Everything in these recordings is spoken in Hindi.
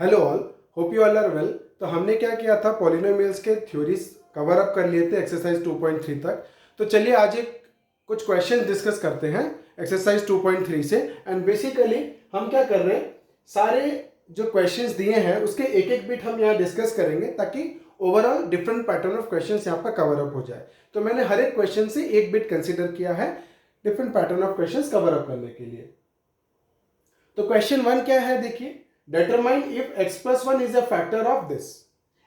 Hello all, hope you all are well. तो हमने क्या किया था, पॉलिनोमियल्स के थ्योरीज कवर अप कर लिए थे एक्सरसाइज 2.3 तक। तो चलिए आज एक कुछ क्वेश्चन डिस्कस करते हैं एक्सरसाइज 2.3 से। एंड बेसिकली हम क्या कर रहे हैं, सारे जो क्वेश्चंस दिए हैं उसके एक एक बिट हम यहाँ डिस्कस करेंगे ताकि overall different pattern of questions यहाँ पर कवर अप हो जाए। तो मैंने हर एक क्वेश्चन से एक बिट कंसिडर किया है different pattern of questions cover up करने के लिए। तो क्वेश्चन 1 क्या है, देखिए, determine if x plus one is a factor of this.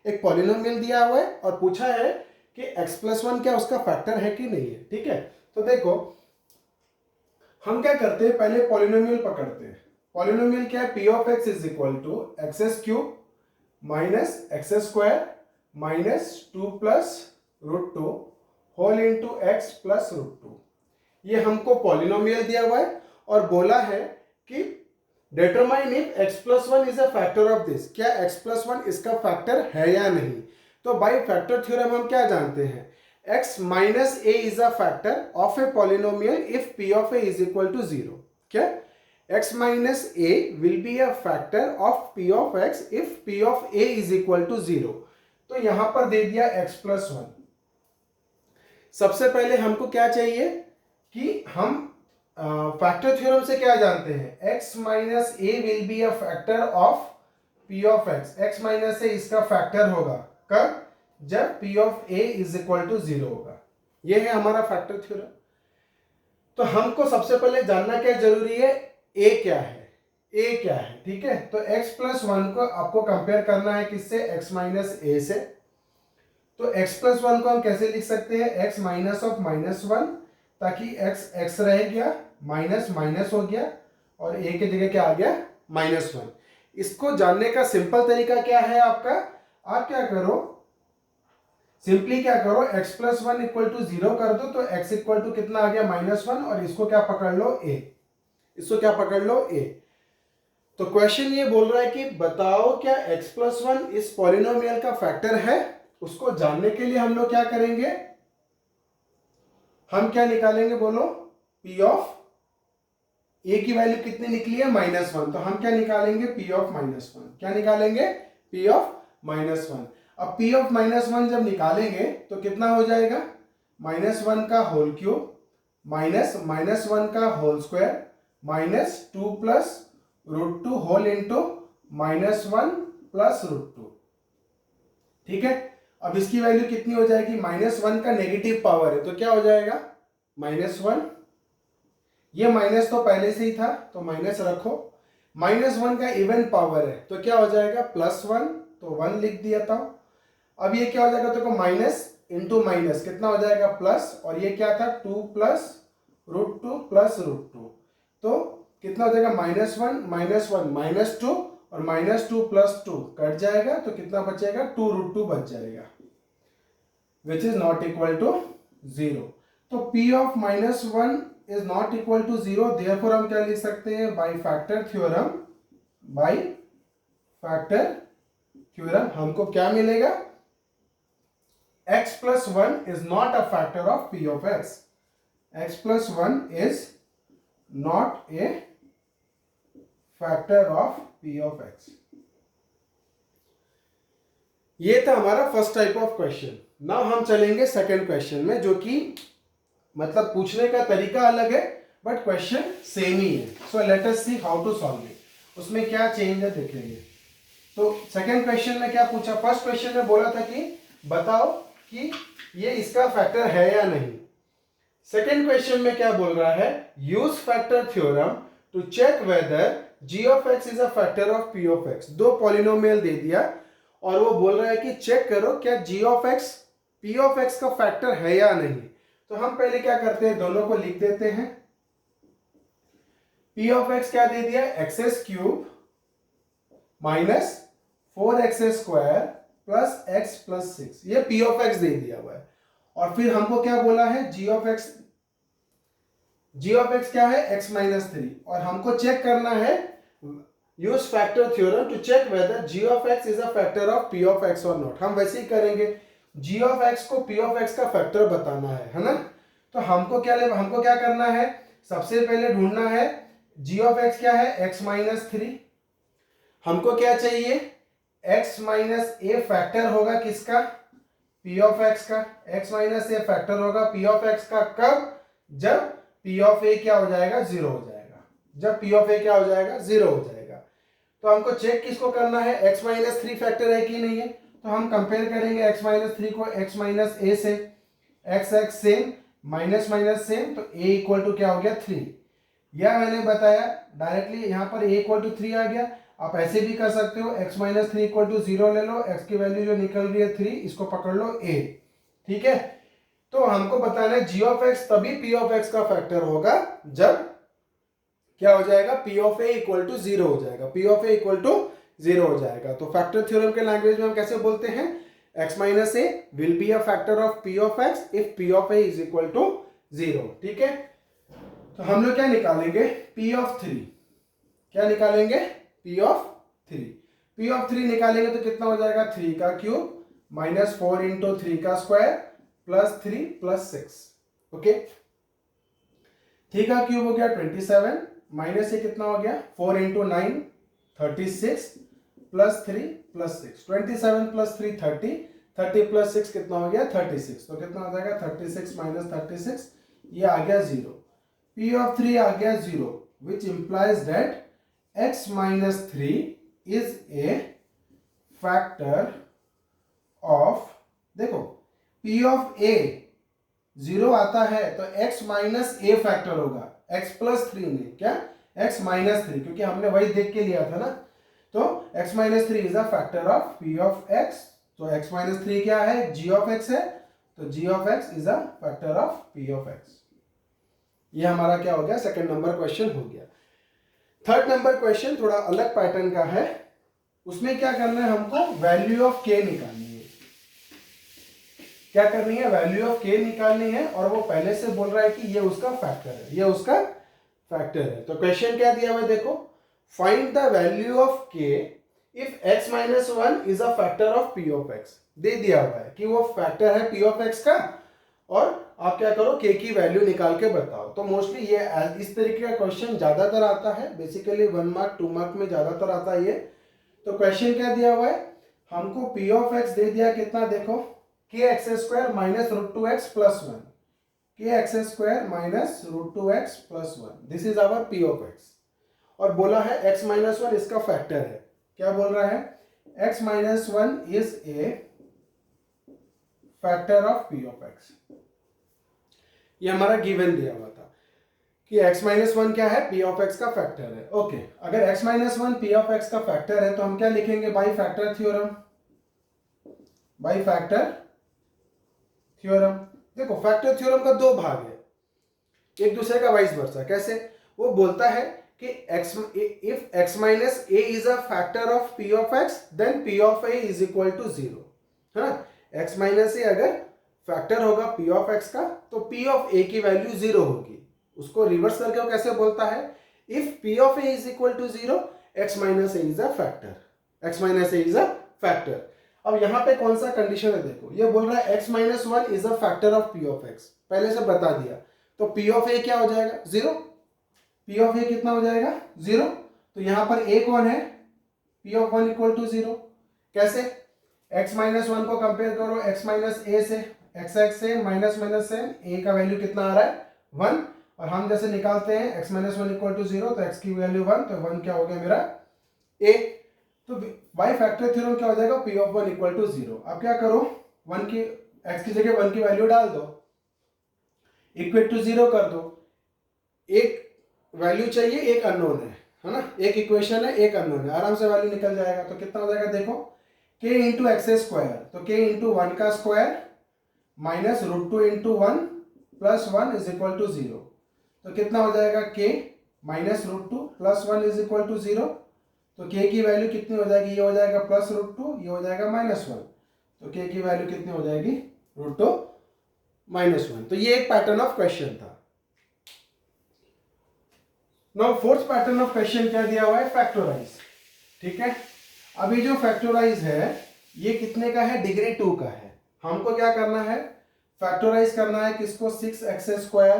एक पॉलिनोमियल दिया हुआ है और पूछा है कि x प्लस वन क्या उसका फैक्टर है कि नहीं है। ठीक है, तो देखो हम क्या करते हैं, पहले पॉलिनोमियल पकड़ते हैं। पॉलिनोमियल क्या है, p of x is equal to x cube minus x square minus 2 plus root two whole into x plus root two. ये हमको पॉलिनोमियल दिया हुआ है और बोला है कि determine if x plus one is a factor of this, क्या x प्लस वन इसका फैक्टर है या नहीं। तो बाय फैक्टर थ्योरम हम क्या जानते हैं, x minus a is a factor of a polynomial if p of a is equal to zero. क्या x minus a will be a factor of p of x if p of a is equal to zero. तो यहां पर दे दिया x प्लस वन। सबसे पहले हमको क्या चाहिए कि हम फैक्टर थ्योरम से क्या जानते हैं, x minus a will be a factor of p of x। x minus a इसका फैक्टर होगा कब, जब p of a is equal to zero होगा। ये है हमारा फैक्टर थ्योरम। तो हमको सबसे पहले जानना क्या जरूरी है, a क्या है, a क्या है। ठीक है, तो x प्लस वन को आपको कंपेयर करना है किससे, x माइनस ए से। तो x प्लस वन को हम कैसे लिख सकते हैं, x minus of minus one, ताकि x रह गया, माइनस माइनस हो गया और a की जगह क्या आ गया, माइनस वन। इसको जानने का सिंपल तरीका क्या है आपका, आप क्या करो, सिंपली क्या करो, x plus one equal to zero कर दो, तो x इक्वल टू कितना आ गया, माइनस वन, और इसको क्या पकड़ लो, a। इसको क्या पकड़ लो, a। तो क्वेश्चन ये बोल रहा है कि बताओ क्या x प्लस वन इस पॉलिनोमियल का फैक्टर है। उसको जानने के लिए हम लोग क्या करेंगे, हम क्या निकालेंगे, बोलो, p ऑफ a की वैल्यू कितनी निकली है, माइनस वन। तो हम क्या निकालेंगे, p ऑफ माइनस वन। क्या निकालेंगे, p ऑफ माइनस वन। अब p ऑफ माइनस वन जब निकालेंगे तो कितना हो जाएगा, माइनस वन का whole cube minus minus one का whole square minus 2 plus root two whole into minus one plus root two. ठीक है, अब इसकी वैल्यू कितनी हो जाएगी, माइनस वन का नेगेटिव पावर है तो क्या हो जाएगा, माइनस वन। ये माइनस तो पहले से ही था तो माइनस रखो, माइनस वन का इवन पावर है तो क्या हो जाएगा, प्लस वन, तो वन लिख दिया था। अब ये क्या हो जाएगा, देखो माइनस इंटू माइनस कितना हो जाएगा, प्लस, और ये क्या था, 2 plus root two plus root two, तो कितना हो जाएगा, माइनस वन माइनस टू, और minus two plus two cut जाएगा तो कितना बचेगा, 2 रूट टू बच जाएगा, which is not equal to zero. तो p of minus one is not equal to zero, therefore हम क्या लिख सकते हैं, by factor theorem, by factor theorem हमको क्या मिलेगा, x plus one is not a factor of p of x। x plus one is not a factor of p of x। ये था हमारा first type of question. Now हम चलेंगे सेकंड क्वेश्चन में, जो कि मतलब पूछने का तरीका अलग है बट क्वेश्चन सेम ही है। So let us see how to solve it, उसमें क्या चेंज है देखेंगे। तो सेकंड क्वेश्चन में क्या पूछा, फर्स्ट क्वेश्चन में बोला था कि बताओ कि ये इसका फैक्टर है या नहीं। सेकंड क्वेश्चन में क्या बोल रहा है, use factor theorem to check whether g of x is a factor of p of x। दो पॉलिनोमियल दे दिया और वो बोल रहा है कि चेक करो क्या g of x p of x का फैक्टर है या नहीं। तो हम पहले क्या करते हैं, दोनों को लिख देते हैं। p ऑफ x क्या दे दिया, x cube minus 4x square plus x plus 6, ये p ऑफ x दे दिया हुआ है। और फिर हमको क्या बोला है, g ऑफ x क्या है, x माइनस थ्री, और हमको चेक करना है, use factor theorem to check whether g of x is a factor of p of x और नॉट। हम वैसे ही करेंगे, g ऑफ x को p ऑफ x का फैक्टर बताना है ना। तो हमको क्या करना है, सबसे पहले ढूंढना है g ऑफ x क्या है, x माइनस थ्री। हमको क्या चाहिए, x माइनस ए फैक्टर होगा किसका, p ऑफ x का। x माइनस ए फैक्टर होगा p ऑफ x का कब, जब p ऑफ a क्या हो जाएगा, जीरो हो जाएगा। जब p ऑफ a क्या हो जाएगा, जीरो हो जाएगा। तो हमको चेक किसको करना है, x माइनस थ्री फैक्टर है कि नहीं है। तो हम कंपेयर करेंगे x माइनस थ्री को x माइनस ए से, x x same, minus minus same, तो a इक्वल टू क्या हो गया, थ्री। यह मैंने बताया डायरेक्टली, यहाँ पर a इक्वल टू थ्री आ गया। आप ऐसे भी कर सकते हो, x minus three equal to zero ले लो, x की वैल्यू जो निकल रही है थ्री, इसको पकड़ लो a, ठीक है। तो हमको बताना है g ऑफ x तभी p ऑफ x का फैक्टर होगा जब क्या हो जाएगा, p of a equal to zero हो जाएगा, p of a equal to zero हो जाएगा। तो फैक्टर थ्योरम के लैंग्वेज में हम कैसे बोलते हैं, x minus a will be a factor of p of x if p of a is equal to zero, ठीक है। तो हम लोग क्या निकालेंगे, p ऑफ थ्री, क्या निकालेंगे, p of three. p of three निकालेंगे तो कितना हो जाएगा, थ्री का cube minus four into three का square plus three plus six, okay. Three का क्यूब हो गया 27, माइनस ये कितना हो गया, four into nine 36 plus three plus six, 27 plus three 30, 30 plus six कितना हो गया, 36। तो कितना हो जाएगा, 36 माइनस 36, ये आ गया जीरो। p ऑफ थ्री आ गया zero, which implies that x minus three is a factor of, देखो p ऑफ a जीरो आता है तो x माइनस ए फैक्टर होगा, x प्लस थ्री में क्या, x माइनस थ्री, क्योंकि हमने वही देख के लिया था ना। तो x minus three is a factor of p of x। तो x माइनस थ्री क्या है, g ऑफ x है, तो g of x is a factor of p of x। ये हमारा क्या हो गया, सेकंड नंबर क्वेश्चन हो गया। थर्ड नंबर क्वेश्चन थोड़ा अलग पैटर्न का है, उसमें क्या करना है, हमको वैल्यू ऑफ k निकालनी है। क्या करनी है, वैल्यू ऑफ k निकालनी है, और वो पहले से बोल रहा है कि ये उसका फैक्टर है, ये उसका फैक्टर है। तो क्वेश्चन क्या दिया हुआ है, देखो, find the value of k if x minus one is a factor of p of x। दे दिया हुआ है कि वो फैक्टर है p ऑफ x का, और आप क्या करो, k की वैल्यू निकाल के बताओ। तो मोस्टली ये इस तरीके का क्वेश्चन ज्यादातर आता है, बेसिकली 1 मार्क 2 मार्क में ज्यादातर आता है ये। तो क्वेश्चन क्या दिया हुआ है, हमको p ऑफ x दे दिया कितना, देखो k x square minus root two x plus one, k x square minus root two x plus one, this is our p of x। और बोला है x माइनस वन इसका फैक्टर है। क्या बोल रहा है, x minus one is a factor of p of x। ये हमारा गिवन दिया हुआ था कि x माइनस वन क्या है, p ऑफ x का फैक्टर है, ओके। अगर x minus one p of x का फैक्टर है तो हम क्या लिखेंगे, by factor theorem, by factor theorem. देखो फैक्टर थ्योरम का दो भाग है, एक दूसरे का वाइस वर्सा। कैसे, वो बोलता है कि if x minus a is a factor of p of x then p of a is equal to zero, है ना। x माइनस ए अगर फैक्टर होगा p ऑफ x का तो p ऑफ a की वैल्यू जीरो होगी। उसको रिवर्स करके वो कैसे बोलता है, if p of a is equal to zero x minus a is a factor, x minus a is a factor. अब यहाँ पे कौन सा कंडीशन है, देखो ये बोल रहा है x minus one is a factor of p of x, पहले से बता दिया। तो p ऑफ a क्या हो जाएगा, जीरो। p ऑफ a कितना हो जाएगा, जीरो। तो यहाँ पर a कौन है, p of one equal to zero. कैसे, x माइनस वन को कंपेयर करो x माइनस a से, x x से, माइनस माइनस से, a का वैल्यू कितना आ रहा है, वन। और हम जैसे निकालते हैं x minus one equal to zero, तो x की वैल्यू वन, तो वन क्या हो गया मेरा a। तो बाई फैक्टर थ्योरम क्या हो जाएगा, p of one equal to zero. अब क्या करो, वन की x की जगह वन की वैल्यू डाल दो, इक्वल टू जीरो कर दो। एक वैल्यू चाहिए, एक अननोन है ना, एक इक्वेशन है, एक अननोन है, आराम से वैल्यू निकल जाएगा। तो कितना हो जाएगा, देखो k इंटू एक्स स्क्वायर, तो k इंटू वन का square minus root two into one plus one is equal to zero. तो कितना हो जाएगा, k minus root two plus one is equal to zero. तो k की वैल्यू कितनी हो जाएगी, ये हो जाएगा प्लस रूट टू, ये हो जाएगा माइनस वन। तो k की वैल्यू कितनी हो जाएगी, रूट टू माइनस वन। तो ये एक पैटर्न ऑफ क्वेश्चन था। Now fourth pattern of question क्या दिया हुआ है, फैक्टोराइज, ठीक है। अभी जो फैक्टोराइज है ये कितने का है, डिग्री टू का है। हमको क्या करना है, फैक्टोराइज करना है किसको, six x square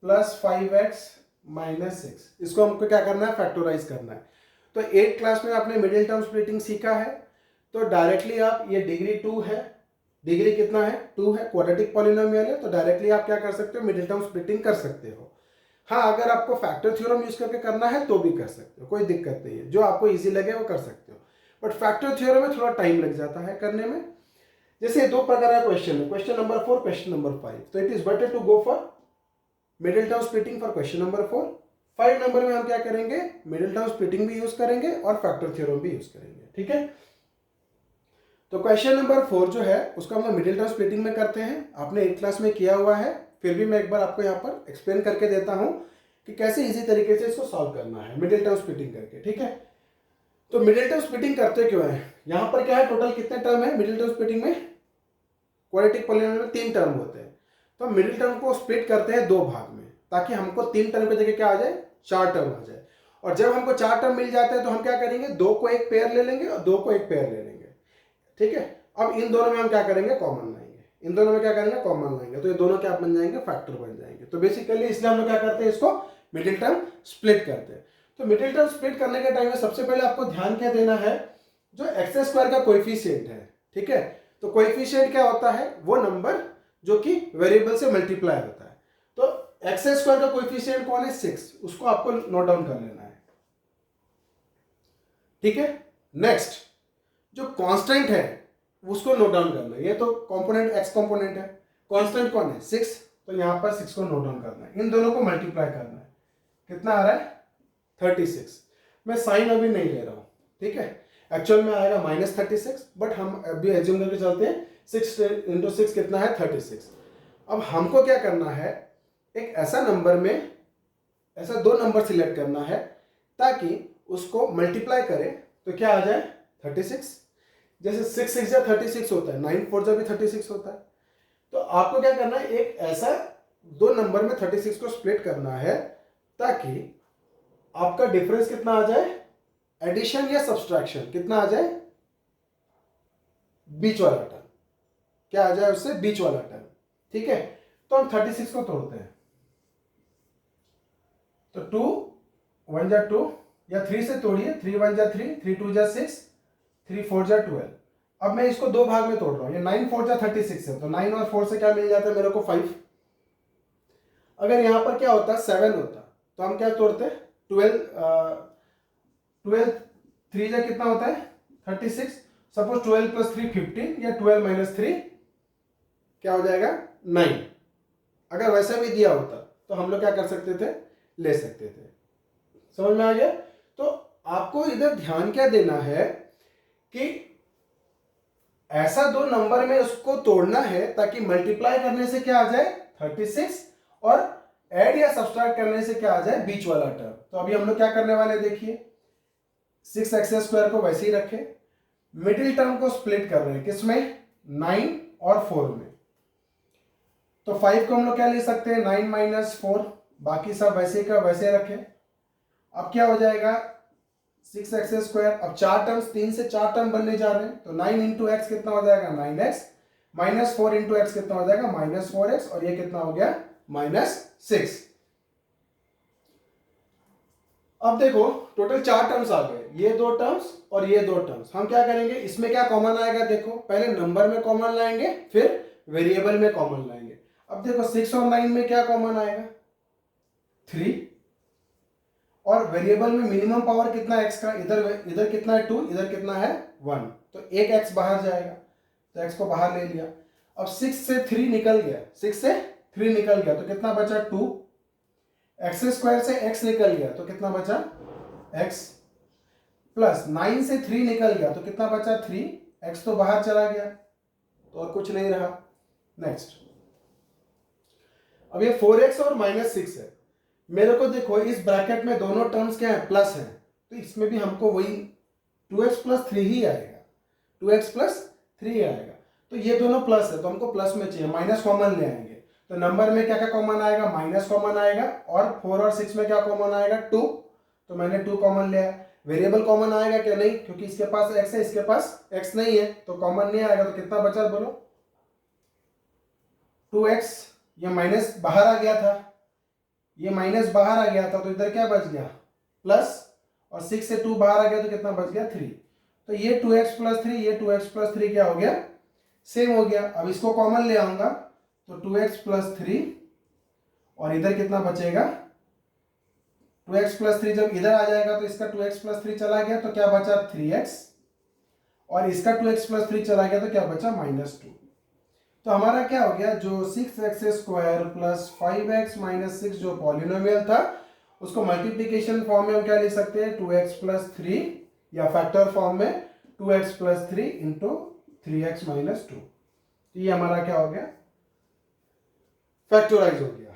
plus five x minus six. इसको हमको क्या करना है, फैक्टोराइज करना है। तो 8th क्लास में आपने मिडिल टर्म स्प्लिटिंग सीखा है, तो डायरेक्टली आप ये डिग्री 2 है, डिग्री कितना है 2 है, क्वाड्रेटिक पॉलिनोमियल है, तो डायरेक्टली आप क्या कर सकते हो मिडिल टर्म स्प्लिटिंग कर सकते हो। हाँ, अगर आपको फैक्टर थ्योरम यूज करके करना है तो भी कर सकते हो, कोई दिक्कत नहीं है, जो आपको इजी लगे वो कर सकते हो। बट फैक्टर थ्योरम में थोड़ा टाइम लग जाता है करने में। जैसे दो प्रकार का क्वेश्चन है, क्वेश्चन नंबर 4, क्वेश्चन नंबर 5, तो it is better to go for middle term splitting for question number 4। 5 number में हम क्या करेंगे, मिडिल टर्म स्प्लिटिंग भी यूज करेंगे और फैक्टर थ्योरम भी यूज करेंगे, ठीक है। तो क्वेश्चन नंबर 4 जो है उसको हम मिडिल टर्म स्प्लिटिंग में करते हैं। आपने 8th क्लास में किया हुआ है, फिर भी मैं एक बार आपको यहाँ पर एक्सप्लेन करके देता हूँ कि कैसे इजी तरीके से इसको सॉल्व करना है मिडिल टर्म स्प्लिटिंग करके, ठीक है। तो मिडिल टर्म स्प्लिटिंग करते क्यों है, यहाँ पर क्या है, टोटल कितने टर्म है मिडिल टर्म स्प्लिटिंग में, क्वाड्रेटिक पॉलिनोमियल में 3 टर्म होते हैं। तो हम मिडिल टर्म को स्प्लिट करते हैं 2 भाग में, ताकि हमको 3 टर्म की जगह क्या आ जाए, 4 टर्म आ जाए। और जब हमको 4 टर्म मिल जाते हैं तो हम क्या करेंगे, 2 को एक पेयर ले लेंगे और 2 को एक पेयर ले लेंगे, ठीक है। अब इन दोनों में हम क्या करेंगे, कॉमन लाएंगे, इन दोनों में क्या करेंगे, कॉमन लाएंगे, तो ये दोनों क्या बन जाएंगे, फैक्टर बन जाएंगे। तो बेसिकली इसलिए हम लोग क्या करते हैं, इसको मिडिल टर्म स्प्लिट करते हैं। तो मिडिल टर्म स्प्लिट करने के टाइम में सबसे पहले आपको ध्यान क्या देना है, जो एक्स स्क्वायर का कोएफिशिएंट है, ठीक है। तो कोएफिशिएंट क्या होता है, वो नंबर जो कि वेरिएबल से मल्टीप्लाई होता है। तो एक्स स्क्वायर का कोएफिशिएंट कौन है, 6, उसको आपको नोट डाउन कर लेना है, ठीक है। नेक्स्ट जो कांस्टेंट है उसको नोट डाउन करना है, ये तो कंपोनेंट एक्स कंपोनेंट है, कांस्टेंट कौन है 6, तो यहां पर 6 को नोट डाउन करना है, इन दोनों को मल्टीप्लाई करना है, कितना आ रहा है 36। मैं साइन अभी नहीं ले रहा हूं, ठीक है, एक्चुअल में आएगा -36, बट हम अभी एज्यूम करके चलते हैं 6 × 6 कितना है 36। अब हमको क्या करना है, एक ऐसा नंबर में ऐसा 2 नंबर सिलेक्ट करना है ताकि उसको मल्टीप्लाई करें तो क्या आ जाए 36। जैसे 6 6 जा 36 होता है, 9 4 जा भी 36 होता है। तो आपको क्या करना है, एक ऐसा 2 नंबर में 36 को स्प्लिट करना है ताकि आपका डिफरेंस कितना आ जाए, एडिशन या सब्सट्रैक्शन कितना आ जाए, बीच वाला टर्म क्या आ जाए उससे, बीच वाला टर्म, ठीक है। तो हम 36 को तोड़ते हैं, तो 2 1 जा 2 या 3 से तोड़िए, 3 1 जा 3, 3 2 जा 6, 3 4 जा 12। अब मैं इसको 2 भाग में तोड़ रहा हूं, ये 9 4 जा 36 है, तो 9 और 4 से क्या मिल जाता है मेरे को 5। अगर यहां पर क्या होता 7 होता तो हम क्या तोड़ते 12 3 जा कितना होता है 36, सपोज 12 + 3 15 या 12 - 3 क्या हो जाएगा 9। अगर वैसा भी दिया होता तो हम लोग क्या कर सकते थे, ले सकते थे। समझ में आ गया। तो आपको इधर ध्यान क्या देना है कि ऐसा 2 नंबर में उसको तोड़ना है ताकि मल्टीप्लाई करने से क्या आ जाए 36 और ऐड या सब्सट्रैक्ट करने से क्या आ जाए बीच वाला टर्म। तो अभी हम लोग क्या करने वाले देखिए, 6x² को वैसे ही रखे, मिडिल टर्म को स्प्लिट कर रहे हैं किसमें, 9 और 4 में। तो 5 को हम लोग क्या ले सकते हैं 9 - 4, बाकी सब वैसे का वैसे रखें। अब क्या हो जाएगा 6x², अब 4 टर्म्स, 3 से 4 टर्म बनने जा रहे हैं, तो 9 × x कितना हो जाएगा 9x, -4 × x कितना हो जाएगा -4x, और ये कितना हो गया -6। अब देखो टोटल 4 टर्म्स आ गए, ये 2 टर्म्स और ये 2 टर्म्स। हम क्या करेंगे, इसमें क्या कॉमन आएगा, देखो पहले नंबर में कॉमन लाएंगे फिर वेरिएबल में कॉमन लाएंगे। अब देखो 6 और 9 में क्या कॉमन आएगा 3, और वेरिएबल में मिनिमम पावर कितना x का, इधर कितना है 2, इधर कितना है 1, तो एक x बाहर जाएगा, तो x को बाहर ले लिया। अब 6 से 3 निकल गया, 6 से 3 निकल गया तो कितना बचा 2, x² से x निकल गया तो कितना बचा x, प्लस 9 से 3 निकल गया तो कितना बचा 3, x तो बाहर चला गया तो और कुछ नहीं रहा। नेक्स्ट, अब ये 4x और -6 है, मेरे को देखो इस ब्रैकेट में दोनों टर्म्स क्या है प्लस है, तो इसमें भी हमको वही 2x + 3 ही आएगा, 2x + 3 आएगा। तो ये दोनों प्लस है तो हमको प्लस में चाहिए, माइनस कॉमन ले आएंगे, तो नंबर में क्या क्या कॉमन आएगा, माइनस कॉमन आएगा, और 4 और 6 में क्या कॉमन आएगा 2, तो मैंने 2 कॉमन लिया। वेरिएबल कॉमन आएगा क्या, नहीं, क्योंकि इसके पास x है इसके पास x नहीं है तो कॉमन नहीं आएगा, तो कितना बचा बोलो 2x, ये माइनस बाहर आ गया था, ये माइनस बाहर आ गया था, तो इधर क्या बच गया प्लस, और 6 से 2 बाहर आ गया तो कितना बच गया 3। तो ये 2x प्लस 3, ये 2x प्लस 3 क्या हो गया, सेम हो गया। अब इसको कॉमन ले आऊंगा तो 2x प्लस 3 और इधर कितना बचेगा 2x प्लस 3। जब इधर आ जाएगा तो इसका 2x प्लस 3 चला गया तो क्या बचा 3x, और इसका 2x प्लस 3 चला गया तो क्या बचा -2। तो हमारा क्या हो गया, जो 6x square plus 5x minus 6 जो पॉलिनोमियल था उसको मल्टीप्लीकेशन फॉर्म में हम क्या लिख सकते हैं 2x प्लस 3, या फैक्टर फॉर्म में 2x plus 3 into 3x minus 2। तो ये हमारा क्या हो गया, फैक्टराइज हो गया।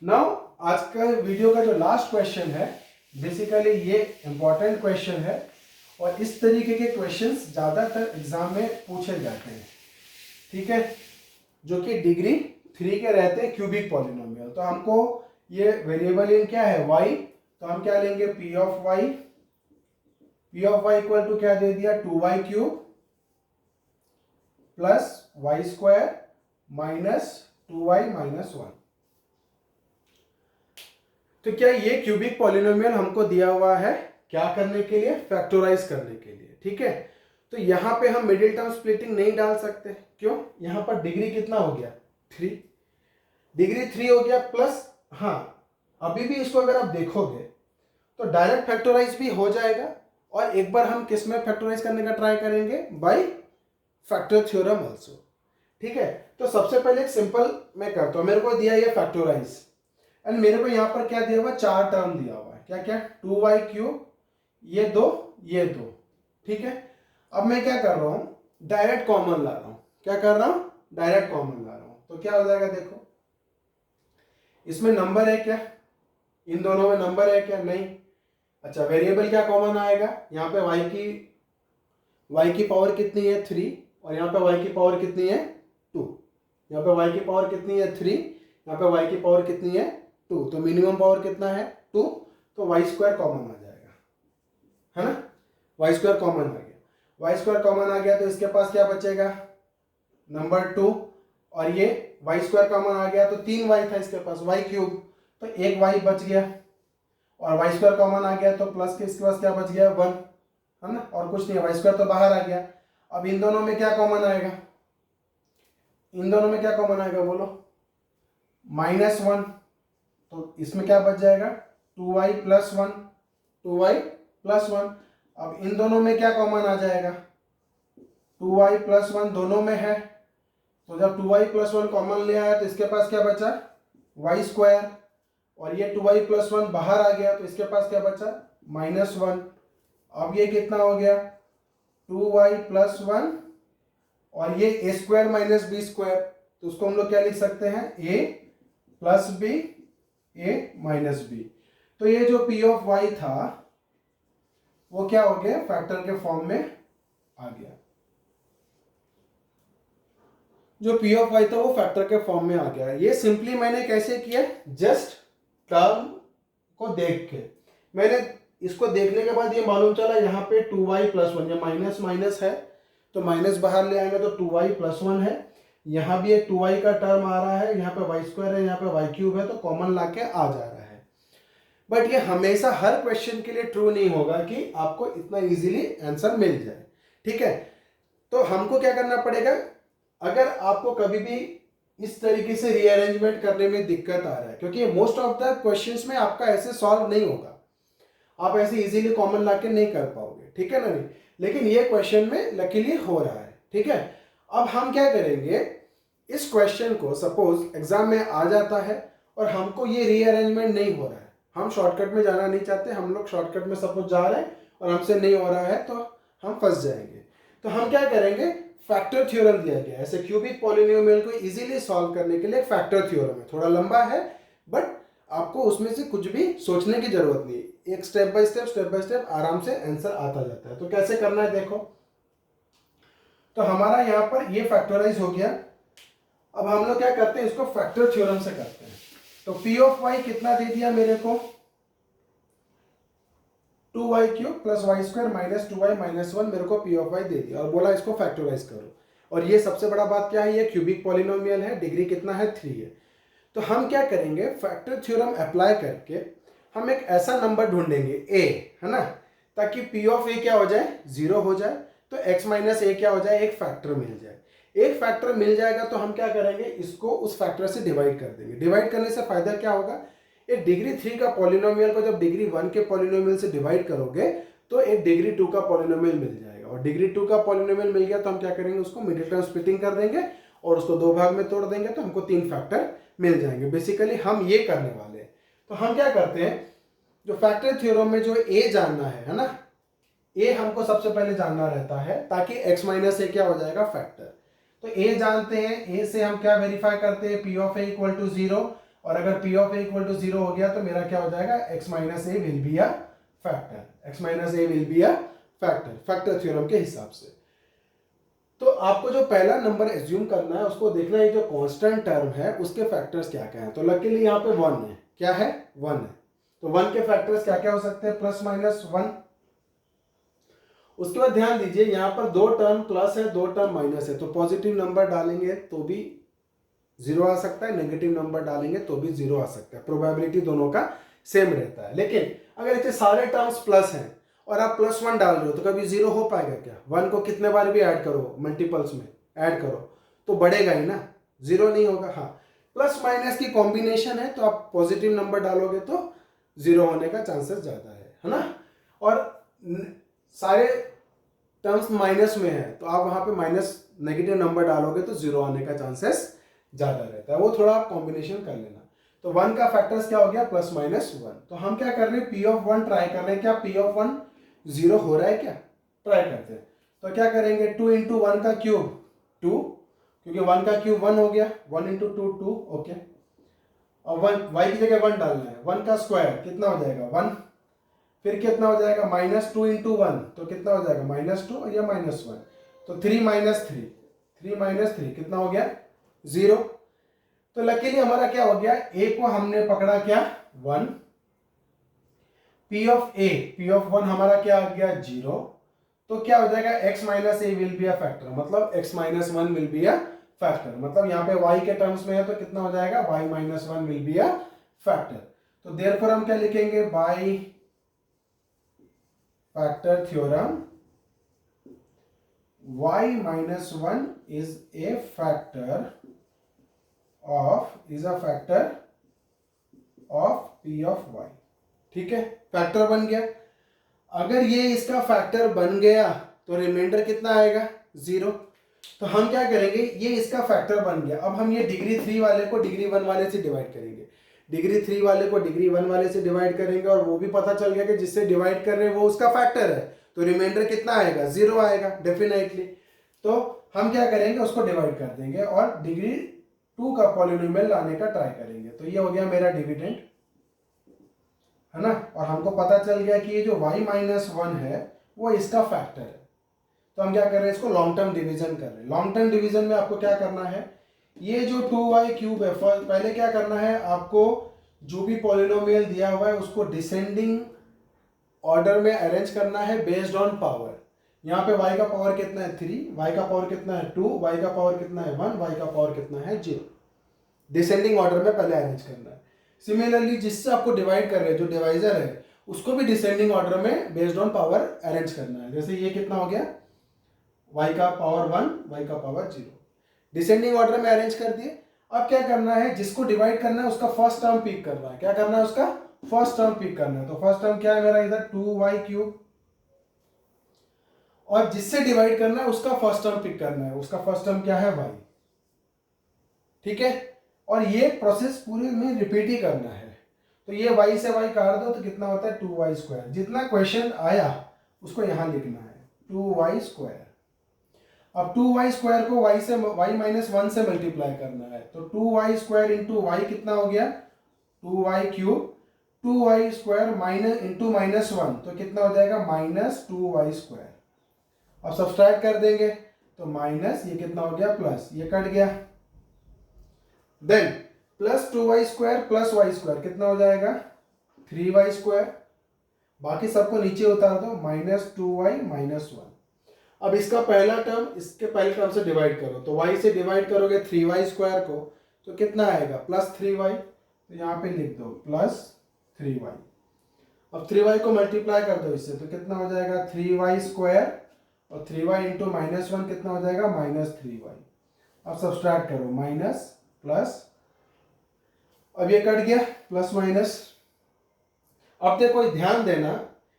नाउ आज का वीडियो का जो लास्ट क्वेश्चन है, बेसिकली ये इंपॉर्टेंट क्वेश्चन है और इस तरीके के क्वेश्चंस ज्यादातर एग्जाम में पूछे जाते हैं, ठीक है, जो कि डिग्री 3 के रहते हैं क्यूबिक पॉलिनोमियल। तो हमको ये वेरिएबल इन क्या है y, तो हम क्या लेंगे p of y equal to क्या दे दिया 2y cube plus y square minus 2y minus 1। तो क्या ये क्यूबिक पॉलिनोमियल हमको दिया हुआ है क्या करने के लिए, फैक्टराइज करने के लिए, ठीक है। तो यहां पे हम मिडिल टर्म स्प्लिटिंग नहीं डाल सकते, क्यों, यहां पर डिग्री कितना हो गया 3, डिग्री 3 हो गया प्लस, हाँ अभी भी इसको अगर आप देखोगे तो डायरेक्ट फैक्टराइज भी हो जाएगा, और एक बार हम किस में फैक्टराइज करने का ट्राई करेंगे, बाय फैक्टर थ्योरम आल्सो, ठीक है। तो सबसे पहले एक सिंपल मैं करता हूं, मेरे को दिया ये फैक्टराइज एंड मेरे को यहाँ पर क्या दिया हुआ 4 टर्म दिया हुआ है, क्या क्या 2y क्यूब, ये दो, ठीक है। अब मैं क्या कर रहा हूं, डायरेक्ट कॉमन ला रहा हूं, क्या कर रहा हूं, डायरेक्ट कॉमन ला रहा हूं। तो क्या हो जाएगा, देखो इसमें नंबर है क्या, इन दोनों में नंबर है क्या, नहीं। अच्छा वेरिएबल क्या कॉमन आएगा, यहाँ पे y की पावर कितनी है 3, और यहाँ पे y की पावर कितनी है 2, यहाँ पे y की पावर कितनी है 3, यहाँ पे y की पावर कितनी है 2, तो मिनिमम पावर कितना है 2, तो y स्क्वायर कॉमन आ जाएगा, है ना, y स्क्वायर कॉमन आ गया, y स्क्वायर कॉमन आ गया तो इसके पास क्या बचेगा नंबर 2, और ये y स्क्वायर कॉमन आ गया तो 3y था इसके पास, y क्यूब, तो एक y बच गया, और y स्क्वायर कॉमन आ गया तो प्लस के इसके पास क्या बच गया 1, है ना, और कुछ नहीं, y स्क्वायर तो बाहर आ गया। अब इन दोनों में क्या कॉमन आएगा, इन दोनों में क्या कॉमन आएगा बोलो -1, तो इसमें क्या बच जाएगा 2y प्लस 1, 2y प्लस 1। अब इन दोनों में क्या कॉमन आ जाएगा 2y प्लस 1 दोनों में है, तो जब 2y प्लस 1 कॉमन ले आया तो इसके पास क्या बचा y स्क्वायर, और ये 2y प्लस 1 बाहर आ गया तो इसके पास क्या बचा -1। अब ये कितना हो गया 2y प्लस 1, और ये a square minus B square, तो उसको हम लोग क्या लिख सकते हैं a plus B, a minus B. तो ये जो p ऑफ y था वो क्या हो गया फैक्टर के फॉर्म में आ गया, जो p ऑफ y था वो फैक्टर के फॉर्म में आ गया। ये सिंपली मैंने कैसे किया, जस्ट टर्म को देख के, मैंने इसको देखने के बाद ये मालूम चला यहाँ पे 2y प्लस 1, ये माइनस माइनस है तो माइनस बाहर ले आएंगे तो 2y प्लस 1 है, यहाँ भी एक 2y का टर्म आ रहा है, यहाँ पे y स्क्वायर है, यहाँ पे y क्यूब है, तो कॉमन लाके आ जा रहा है। बट ये हमेशा हर क्वेश्चन के लिए ट्रू नहीं होगा कि आपको इतना इजीली आंसर मिल जाए, ठीक है। तो हमको क्या करना पड़ेगा, अगर आपको कभी भी इस तरीके से रीअरेंजमेंट करने में दिक्कत आ रहा है, क्योंकि मोस्ट ऑफ द क्वेश्चंस में आपका ऐसे सॉल्व नहीं होगा, आप ऐसे इजीली कॉमन लाके नहीं कर पाओगे, ठीक है ना, नहीं, लेकिन ये क्वेश्चन में लकीली हो रहा है, ठीक है। अब हम क्या करेंगे, इस क्वेश्चन को सपोज एग्जाम में आ जाता है और हमको ये रीअरेंजमेंट नहीं हो रहा है, हम शॉर्टकट में जाना नहीं चाहते, हम लोग शॉर्टकट में सपोज जा रहे हैं और हमसे नहीं हो रहा है तो हम फंस जाएंगे। तो हम क्या करेंगे, फैक्टर थ्योरम दिया गया है, ऐसे क्यूबिक पॉलिनोमियल को इजीली सॉल्व करने के लिए फैक्टर थ्योरम है, थोड़ा लंबा है बट आपको उसमें से कुछ भी सोचने की जरूरत नहीं, एक स्टेप बाय स्टेप आराम से आंसर आता जाता है। तो कैसे करना है देखो, तो हमारा यहाँ पर ये फैक्टराइज हो गया। अब हम लोग क्या करते हैं, इसको फैक्टर थ्योरम से करते हैं। तो p ऑफ y कितना दे दिया मेरे को 2y cube plus y square minus 2y minus 1, मेरे को p ऑफ y दे दिया और बोला इसको फैक्टराइज करो। और ये सबसे बड़ा बात क्या है, ये क्यूबिक पॉलिनोमियल है, डिग्री कितना है 3 है। तो हम क्या करेंगे, फैक्टर थ्योरम अप्लाई करके हम एक ऐसा नंबर ढूंढेंगे a, है ना, ताकि p ऑफ a क्या हो जाए, 0 हो जाए, तो x माइनस a क्या हो जाए, एक फैक्टर मिल जाए। एक फैक्टर मिल जाएगा तो हम क्या करेंगे, इसको उस फैक्टर से डिवाइड कर देंगे। डिवाइड करने से फायदा क्या होगा, एक डिग्री 3 का पॉलिनोमियल को जब डिग्री 1 के पॉलिनोमियल से डिवाइड करोगे तो एक डिग्री 2 का पॉलिनोमियल मिल जाएगा, और डिग्री 2 का पॉलिनोमियल मिल गया तो हम क्या करेंगे, उसको मिडिल टर्म स्प्लिटिंग कर देंगे और उसको 2 भाग में तोड़ देंगे तो हमको 3 फैक्टर मिल जाएंगे। बेसिकली हम ये करने वाले हैं। तो हम क्या करते हैं, जो फैक्टर थ्योरम में जो a जानना है ना, a हमको सबसे पहले जानना रहता है, ताकि x माइनस a क्या हो जाएगा, फैक्टर। तो a जानते हैं, a से हम क्या वेरीफाई करते हैं, p of a equal to 0, और अगर p of a equal to 0 हो गया तो मेरा क्या हो जाएगा, x minus a will be a factor. x minus a will be a factor, factor theorem के हिसाब से। तो आपको जो पहला नंबर एज्यूम करना है, उसको देखना है जो कांस्टेंट टर्म है उसके फैक्टर्स क्या क्या हैं। तो लकीली यहाँ पे 1 है, क्या है, 1 है। तो 1 के फैक्टर्स क्या क्या हो सकते हैं, प्लस माइनस 1। उसके बाद ध्यान दीजिए यहाँ पर 2 टर्म प्लस है, 2 टर्म माइनस है, तो पॉजिटिव नंबर डालेंगे तो भी 0 आ सकता है, नेगेटिव नंबर डालेंगे तो भी 0 आ सकता है। प्रोबेबिलिटी दोनों का सेम रहता है। लेकिन अगर इतने सारे टर्म्स प्लस हैं और आप +1 डाल रहे हो तो कभी 0 हो पाएगा क्या? 1 को कितने बार भी ऐड करो, मल्टीपल्स में ऐड करो तो बढ़ेगा ही ना, 0 नहीं होगा। हाँ, प्लस माइनस की कॉम्बिनेशन है तो आप पॉजिटिव नंबर डालोगे तो 0 होने का चांसेस ज़्यादा है ना। और सारे टर्म्स माइनस में है तो आप वहाँ पे माइनस नेगेटिव नंबर डालोगे तो 0 आने का चांसेस ज़्यादा रहता है। वो थोड़ा आप कॉम्बिनेशन कर लेना। तो 1 का फैक्टर्स क्या हो गया, प्लस माइनस 1। तो हम क्या कर रहे हैं, p ऑफ 1 ट्राई कर रहे हैं, क्या p ऑफ 1 0 हो रहा है क्या, ट्राई करते हैं। तो क्या करेंगे, 2 इंटू 1 का क्यूब 2, क्योंकि 1 का क्यूब 1 हो गया, 1 इंटू 2 2, ओके। और 1 y की जगह 1 डालना है, 1 का स्क्वायर कितना हो जाएगा 1, फिर कितना हो जाएगा -2 इंटू 1, तो कितना हो जाएगा -2 और यह -1, तो 3 माइनस 3, 3 माइनस 3 कितना हो गया 0। तो लकीली हमारा क्या हो गया, a को हमने पकड़ा क्या 1, p ऑफ 1 हमारा क्या आ गया 0। तो क्या हो जाएगा, x minus a will be a factor, मतलब x minus 1 will be a factor. मतलब यहाँ पे y के टर्म्स में है तो कितना हो जाएगा, y minus 1 will be a factor. तो देयरफॉर हम क्या लिखेंगे, bye factor theorem y minus 1 is a factor of p of y। ठीक है, फैक्टर बन गया। अगर ये इसका फैक्टर बन गया तो रिमाइंडर कितना आएगा 0। तो हम क्या करेंगे, ये इसका फैक्टर बन गया, अब हम ये डिग्री 3 वाले को डिग्री 1 वाले से डिवाइड करेंगे, डिग्री 3 वाले को डिग्री 1 वाले से डिवाइड करेंगे, और वो भी पता चल गया कि जिससे डिवाइड कर रहे हैं वो उसका फैक्टर है, तो रिमाइंडर कितना आएगा 0 आएगा डेफिनेटली। तो हम क्या करेंगे, उसको डिवाइड कर देंगे और डिग्री 2 का पॉलिनोमियल लाने का ट्राई करेंगे। तो ये हो गया मेरा डिविडेंड, है ना। और हमको पता चल गया कि ये जो y माइनस 1 है वो इसका फैक्टर है। तो हम क्या कर रहे हैं, इसको लॉन्ग टर्म डिवीजन कर रहे हैं। लॉन्ग टर्म डिवीजन में आपको क्या करना है, ये जो 2y क्यूब है, पहले क्या करना है आपको, जो भी पॉलिनोमियल दिया हुआ है उसको डिसेंडिंग ऑर्डर में अरेंज करना है बेस्ड ऑन पावर। यहाँ पे y का पावर कितना है 3, y का पावर कितना है 2, y का पावर कितना है 1, y का पावर कितना है 0। डिसेंडिंग ऑर्डर में पहले अरेंज करना है। सिमिलरली जिससे आपको डिवाइड कर रहे हैं, जो डिवाइजर है उसको भी डिसेंडिंग ऑर्डर में बेस्ड ऑन पावर अरेंज करना है। जैसे ये कितना हो गया, y का पावर 1, y का पावर 0, डिसेंडिंग ऑर्डर में अरेंज कर दिए। अब क्या करना है, जिसको डिवाइड करना है उसका फर्स्ट टर्म पिक करना है। क्या करना है, उसका फर्स्ट टर्म पिक करना है। तो फर्स्ट टर्म क्या है मेरा, इधर 2y क्यूब, और जिससे डिवाइड करना है उसका फर्स्ट टर्म पिक करना है, उसका फर्स्ट टर्म क्या है y। ठीक है, और ये प्रोसेस पूरे में रिपीट ही करना है। तो ये y से y काट दो तो कितना होता है 2y स्क्वायर। जितना क्वेश्चन आया उसको यहां लिखना है 2y स्क्वायर। अब 2y स्क्वायर को y से y माइनस 1 से मल्टीप्लाई करना है, तो 2y स्क्वायर इंटू y कितना हो गया 2y cube, 2y square minus into -1 तो कितना हो जाएगा -2y स्क्वायर। अब सब्सट्रैक्ट कर देंगे तो माइनस, ये कितना हो गया प्लस, ये कट गया, then plus 2y square plus y square कितना हो जाएगा 3y स्क्वायर। बाकी सबको नीचे उतार दो, -2y -1। अब इसका पहला टर्म इसके पहले टर्म से डिवाइड करो, तो y से डिवाइड करोगे 3y स्क्वायर को तो कितना आएगा +3y। तो यहाँ पे लिख दो +3y। अब 3y को मल्टीप्लाई कर दो इससे, तो कितना हो जाएगा 3y² और 3y इंटू -1 कितना हो जाएगा -3y। अब सब्सट्रैक्ट करो, माइनस प्लस, अब ये कट गया प्लस माइनस। अब देखो ध्यान देना,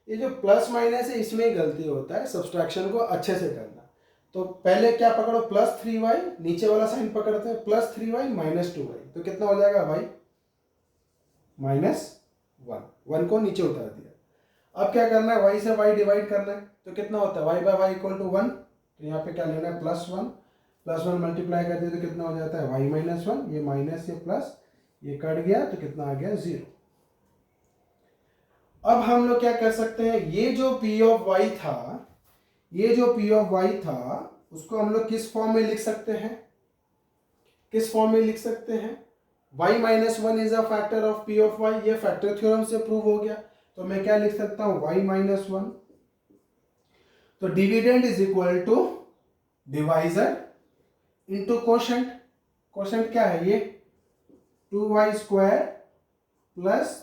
ये जो प्लस माइनस है इसमें ही गलती होता है, सब्सट्रैक्शन को अच्छे से करना। तो पहले क्या पकड़ो, +3y, नीचे वाला साइन पकड़ते हैं, +3y -2y, तो कितना हो जाएगा भाई -1, 1 को नीचे उतार दिया। अब क्या करना है, y से y डिवाइड करना है, तो कितना होता है y by y equal to 1, तो यहाँ पे क्या लेना है +1 मल्टीप्लाई कर दिया तो कितना हो जाता है y -1, ये माइनस ये प्लस, ये कट गया तो कितना आ गया 0। अब हम लोग क्या कर सकते हैं, ये जो p ऑफ y था, ये जो p ऑफ y था उसको हम लोग किस फॉर्म में लिख सकते हैं, किस फॉर्म में लिख सकते हैं, y -1 is a factor of p of y, ये फैक्टर थ्योरम से प्रूव हो गया। तो मैं क्या लिख सकता हूं y -1, तो dividend is equal to divisor into quotient. Quotient क्या है, ये 2y² plus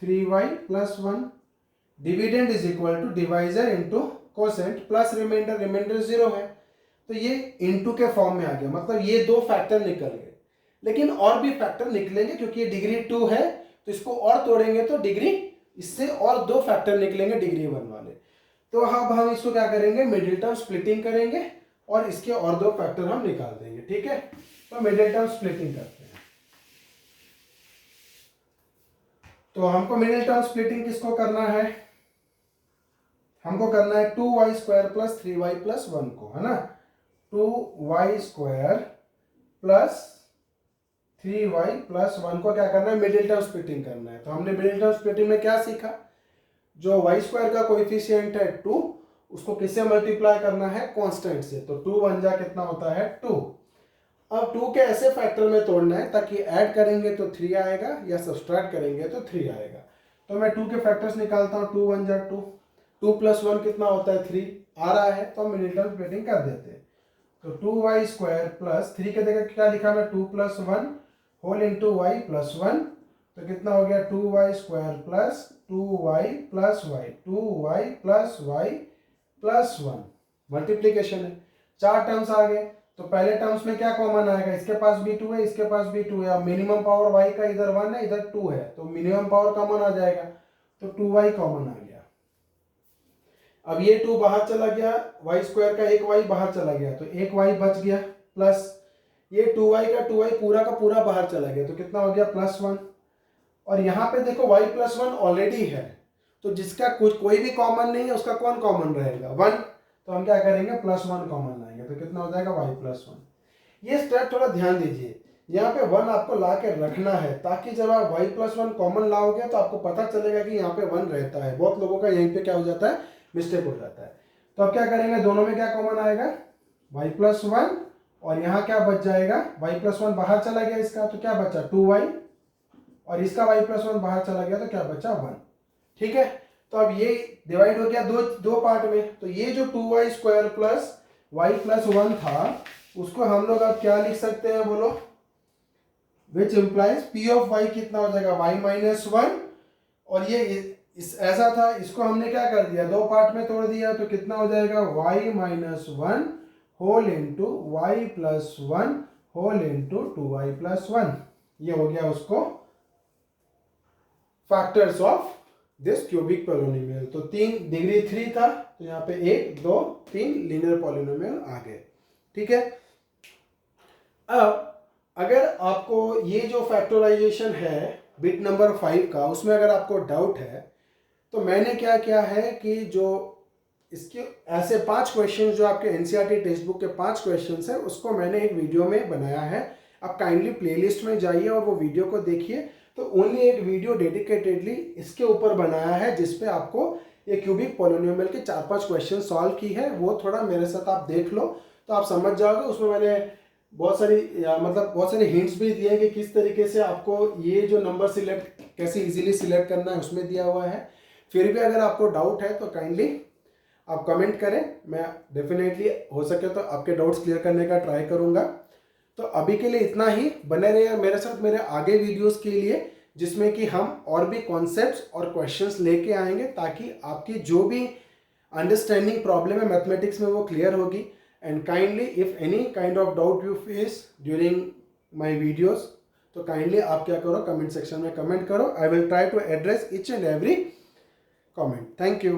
3y plus 1, dividend is equal to divisor into quotient plus remainder, remainder 0 है, तो ये इनटू के फॉर्म में आ गया, मतलब ये दो फैक्टर निकल गए। लेकिन और भी फैक्टर निकलेंगे क्योंकि ये डिग्री 2 है, तो इसको और तोड़ेंगे तो डिग्री, इससे और दो फैक्टर निकलेंगे डिग्री 1 वाले। तो अब हम इसको क्या करेंगे, मिडिल टर्म स्प्लिटिंग करेंगे और इसके और दो फैक्टर हम निकाल देंगे, ठीक है। तो मिडिल टर्म स्प्लिटिंग करते हैं। तो हमको मिडिल टर्म स्प्लिटिंग किसको करना है, हमको करना है 2y² प्लस 3y प्लस 1 को, है ना। 2y² प्लस 3y प्लस 1 को क्या करना है, मिडिल टर्म स्प्लिटिंग करना है। तो हमने मिडिल टर्म स्प्लिटिंग में क्या सीखा, जो y² का कोएफिशिएंट है 2, उसको किससे मल्टीप्लाई करना है, कांस्टेंट से। तो 2 1 जा कितना होता है 2। अब 2 के ऐसे फैक्टर में तोड़ना है ताकि ऐड करेंगे तो 3 आएगा या सब्सट्रैक्ट करेंगे तो 3 आएगा। तो मैं 2 के फैक्टर्स निकालता हूँ, 2 1 जा 2, 2 प्लस 1 कितना होता है 3 आ रहा है, तो हम मिडिल टर्म स्प्लिटिंग कर देते हैं। तो 2y² प्लस 3 के जगह क्या लिखा मैं 2 plus 1 whole into y plus 1, तो कितना हो गया 2y² plus 2y plus y, 2y plus y plus 1, multiplication है, 4 टर्म्स आ गए। तो पहले टर्म्स में क्या कॉमन आएगा, इसके पास भी 2 है, इसके पास भी 2 है, अब मिनिमम पावर y का इधर 1 है, इधर 2 है, तो मिनिमम पावर कॉमन आ जाएगा, तो 2y कॉमन आ गया। अब ये 2 बाहर चला गया, y² का एक y बाहर चला गया, तो एक y बच गया, प्लस ये 2y का 2y पूरा का पूरा बाहर चला गया, तो कितना हो गया +1। और यहाँ पे देखो y + 1 ऑलरेडी है, तो जिसका कुछ कोई भी कॉमन नहीं है उसका कौन कॉमन रहेगा 1, तो हम क्या करेंगे +1 कॉमन लाएंगे, तो कितना हो जाएगा y + 1। ये स्टेप थोड़ा ध्यान दीजिए, यहाँ पे 1 आपको ला के रखना है ताकि जब आप y + 1 कॉमन लाओगे तो आपको पता चलेगा कि यहाँ पे 1 रहता है। बहुत लोगों का यहीं पे क्या हो जाता है, मिस्टेक हो जाता है। तो अब क्या करेंगे, दोनों में क्या कॉमन आएगा y + 1, और यहाँ क्या बच जाएगा, y + 1 बाहर चला गया इसका, तो क्या बचा 2y, और इसका y + 1 बाहर चला गया तो क्या बचा 1, ठीक है। तो अब ये डिवाइड हो गया दो पार्ट में, तो ये जो 2y² प्लस y + 1 था उसको हम लोग अब क्या लिख सकते हैं बोलो, which implies p of y कितना हो जाएगा y -1, और ये ऐसा था, इसको हमने क्या कर दिया, दो पार्ट में तोड़ दिया, तो कितना हो जाएगा y -1 whole into y + 1 whole into 2y + 1, ये हो गया उसको factors of this cubic polynomial. तो 3 डिग्री 3 था, तो यहाँ पे 1 2 3 लीनियर पॉलिनोमियल आ गए, ठीक है। अब अगर आपको ये जो फैक्टराइजेशन है बिट नंबर 5 का, उसमें अगर आपको डाउट है, तो मैंने क्या किया है कि जो इसके ऐसे 5 क्वेश्चन जो आपके एनसीईआरटी टेक्स्ट बुक के 5 क्वेश्चन है, उसको मैंने एक वीडियो में बनाया है। आप काइंडली प्लेलिस्ट में जाइए और वो वीडियो को देखिए। तो ओनली एक वीडियो डेडिकेटेडली इसके ऊपर बनाया है जिसपे आपको ये क्यूबिक पॉलिनोमियल के 4-5 क्वेश्चन सॉल्व की है, वो थोड़ा मेरे साथ आप देख लो तो आप समझ जाओगे। उसमें मैंने बहुत सारी हिंट्स भी दिए हैं कि किस तरीके से आपको ये जो नंबर सिलेक्ट कैसे इजीली सिलेक्ट करना है, उसमें दिया हुआ है। फिर भी अगर आपको डाउट है तो काइंडली आप कमेंट करें, मैं डेफिनेटली हो सके तो आपके डाउट्स क्लियर करने का ट्राई करूंगा। तो अभी के लिए इतना ही, बने रहिए मेरे साथ मेरे आगे वीडियोस के लिए। जिसमें कि हम और भी कॉन्सेप्ट्स और क्वेश्चंस लेके आएंगे ताकि आपकी जो भी अंडरस्टैंडिंग प्रॉब्लम है मैथमेटिक्स में वो क्लियर होगी. And kindly if any kind of doubt you face during my videos, तो काइंडली आप क्या करो, कमेंट सेक्शन में कमेंट करो. I will try to address each and every comment. Thank you.